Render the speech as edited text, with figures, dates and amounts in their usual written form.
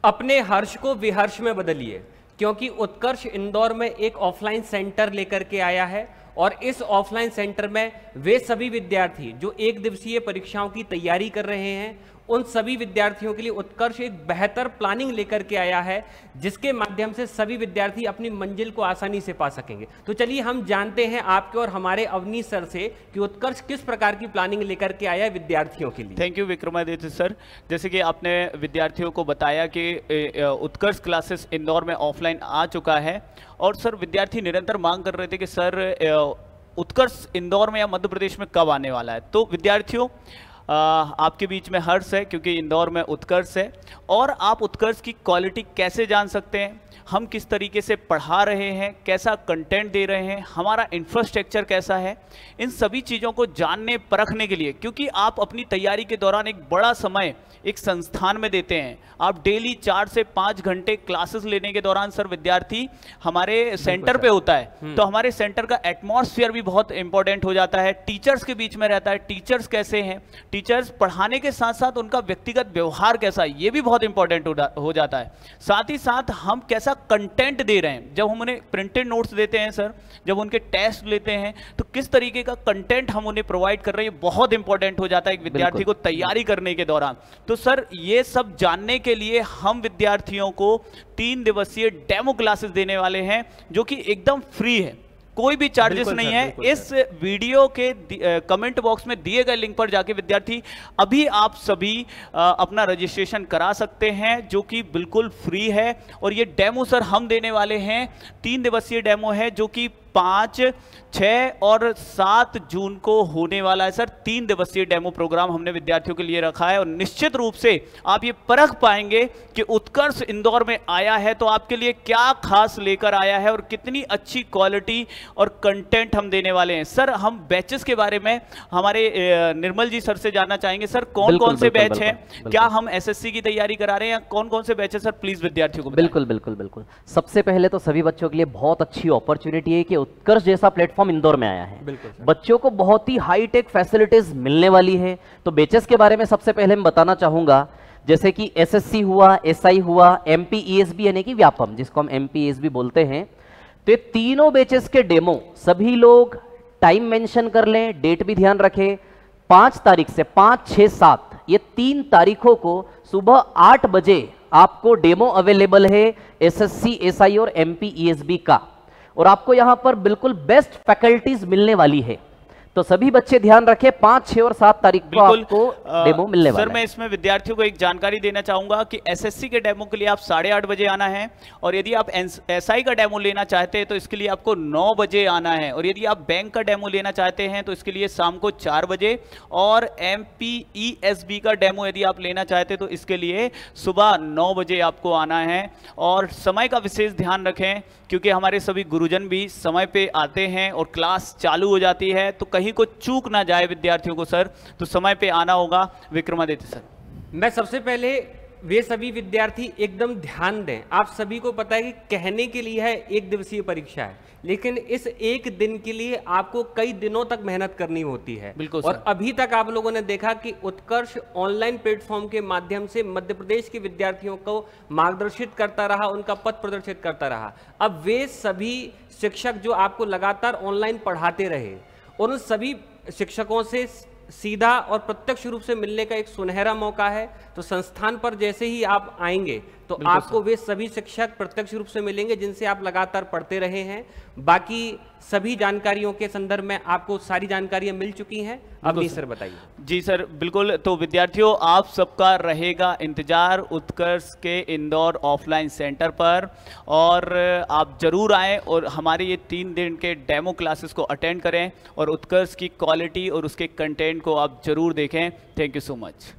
अपने हर्ष को विहर्ष में बदलिए, क्योंकि उत्कर्ष इंदौर में एक ऑफलाइन सेंटर लेकर के आया है और इस ऑफलाइन सेंटर में वे सभी विद्यार्थी जो एक दिवसीय परीक्षाओं की तैयारी कर रहे हैं, उन सभी विद्यार्थियों के लिए उत्कर्ष एक बेहतर प्लानिंग लेकर के आया है, जिसके माध्यम से सभी विद्यार्थी अपनी मंजिल को आसानी से पा सकेंगे। तो चलिए हम जानते हैं आपके और हमारे अवनीश सर से कि उत्कर्ष किस प्रकार की प्लानिंग लेकर के आया है विद्यार्थियों के लिए। Thank you Vikramaditya sir. जैसे कि आपने विद्यार्थियों को बताया कि उत्कर्ष क्लासेस इंदौर में ऑफलाइन आ चुका है, और सर विद्यार्थी निरंतर मांग कर रहे थे कि सर उत्कर्ष इंदौर में या मध्य प्रदेश में कब आने वाला है। तो विद्यार्थियों आपके बीच में हर्ष है, क्योंकि इंदौर में उत्कर्ष है। और आप उत्कर्ष की क्वालिटी कैसे जान सकते हैं, हम किस तरीके से पढ़ा रहे हैं, कैसा कंटेंट दे रहे हैं, हमारा इंफ्रास्ट्रक्चर कैसा है, इन सभी चीज़ों को जानने परखने के लिए, क्योंकि आप अपनी तैयारी के दौरान एक बड़ा समय एक संस्थान में देते हैं, आप डेली 4 से 5 घंटे क्लासेस लेने के दौरान सर विद्यार्थी हमारे सेंटर पे होता है, तो हमारे सेंटर का एटमॉस्फेयर भी बहुत इंपॉर्टेंट हो जाता है, टीचर्स के बीच में रहता है, टीचर्स कैसे हैं, टीचर्स पढ़ाने के साथ साथ उनका व्यक्तिगत व्यवहार कैसा है, ये भी बहुत इंपॉर्टेंट हो जाता है। साथ ही साथ हम कैसा कंटेंट दे रहे हैं, जब हम उन्हें प्रिंटेड नोट्स देते हैं सर, जब उनके टेस्ट लेते हैं, तो किस तरीके का कंटेंट हम उन्हें प्रोवाइड कर रहे हैं, बहुत इंपॉर्टेंट हो जाता है एक विद्यार्थी को तैयारी करने के दौरान। तो सर ये सब जानने के लिए हम विद्यार्थियों को 3 दिवसीय डेमो क्लासेस देने वाले हैं, जो कि एकदम फ्री है, कोई भी चार्जेस नहीं है। इस वीडियो के कमेंट बॉक्स में दिए गए लिंक पर जाके विद्यार्थी अभी आप सभी अपना रजिस्ट्रेशन करा सकते हैं, जो कि बिल्कुल फ्री है। और ये डेमो सर हम देने वाले हैं, 3 दिवसीय डेमो है, जो कि 5, 6 और 7 जून को होने वाला है सर। 3 दिवसीय डेमो प्रोग्राम हमने विद्यार्थियों के लिए रखा है, और निश्चित रूप से आप ये परख पाएंगे कि उत्कर्ष इंदौर में आया है तो आपके लिए क्या खास लेकर आया है और कितनी अच्छी क्वालिटी और कंटेंट हम देने वाले हैं। सर हम बैचेस के बारे में हमारे निर्मल जी सर से जानना चाहेंगे। सर कौन कौन से बैच हैं, क्या हम एसएससी की तैयारी करा रहे हैं, कौन कौन से बैच है सर, प्लीज विद्यार्थियों को बताएं। बिल्कुल। सबसे पहले तो सभी बच्चों के लिए बहुत अच्छी अपॉर्चुनिटी है कि उत्कर्ष जैसा प्लेटफॉर्म इंदौर में आया है। बच्चों को बहुत ही हाईटेक फैसिलिटीज मिलने वाली है। तो बैचेस के बारे में सबसे पहले मैं बताना चाहूंगा, जैसे कि एसएससी हुआ, एसआई हुआ, एमपीईएसबी यानी कि व्यापम, जिसको हम एमपीईएसबी बोलते हैं। तो ये तीनों बैचेस के डेमो सभी लोग टाइम मेंशन कर लें, डेट भी ध्यान रखें, 5 तारीख से 5, 6, 7 ये 3 तारीखों को सुबह 8 बजे आपको डेमो अवेलेबल है एसएससी, एसआई और एमपीईएसबी का। और आपको यहां पर बिल्कुल बेस्ट फैकल्टीज मिलने वाली है। तो सभी बच्चे ध्यान रखें, 5, 6 और 7 तारीख को आपको डेमो मिलने वाला है। सर मैं इसमें विद्यार्थियों को एक जानकारी देना चाहूंगा कि एसएससी के डेमो के लिए आप 8:30 बजे आना है, और यदि आप एसआई का डेमो लेना चाहते हैं तो इसके लिए आपको 9 बजे आना है, और यदि आप बैंक का डेमो लेना चाहते हैं तो इसके लिए शाम को 4 बजे, और एमपीईएसबी का डेमो यदि आप लेना चाहते हैं तो इसके लिए सुबह 9 बजे आपको आना है। और समय का विशेष ध्यान रखें, क्योंकि हमारे सभी गुरुजन भी समय पे आते हैं और क्लास चालू हो जाती है, तो कहीं को चूक ना जाए विद्यार्थियों को सर, तो समय पे आना होगा। विक्रमादित्य सर, मैं सबसे पहले वे सभी विद्यार्थी एकदम ध्यान दें। आप सभी को पता है कि कहने के लिए है 1 दिवसीय परीक्षा है, लेकिन इस 1 दिन के लिए आपको कई दिनों तक मेहनत करनी होती है। बिल्कुल और अभी तक आप लोगों ने देखा कि उत्कर्ष ऑनलाइन प्लेटफॉर्म के माध्यम से मध्य प्रदेश के विद्यार्थियों को मार्गदर्शित करता रहा, उनका पथ प्रदर्शित करता रहा। अब वे सभी शिक्षक जो आपको लगातार ऑनलाइन पढ़ाते रहे, और उन सभी शिक्षकों से सीधा और प्रत्यक्ष रूप से मिलने का एक सुनहरा मौका है। तो संस्थान पर जैसे ही आप आएंगे तो आपको वे सभी शिक्षक प्रत्यक्ष रूप से मिलेंगे जिनसे आप लगातार पढ़ते रहे हैं। बाकी सभी जानकारियों के संदर्भ में आपको सारी जानकारियां मिल चुकी हैं। अब सर बताइए। जी सर बिल्कुल। तो विद्यार्थियों आप सबका रहेगा इंतजार उत्कर्ष के इंदौर ऑफलाइन सेंटर पर, और आप जरूर आएँ और हमारे ये 3 दिन के डेमो क्लासेस को अटेंड करें, और उत्कर्ष की क्वालिटी और उसके कंटेंट को आप जरूर देखें। Thank you so much.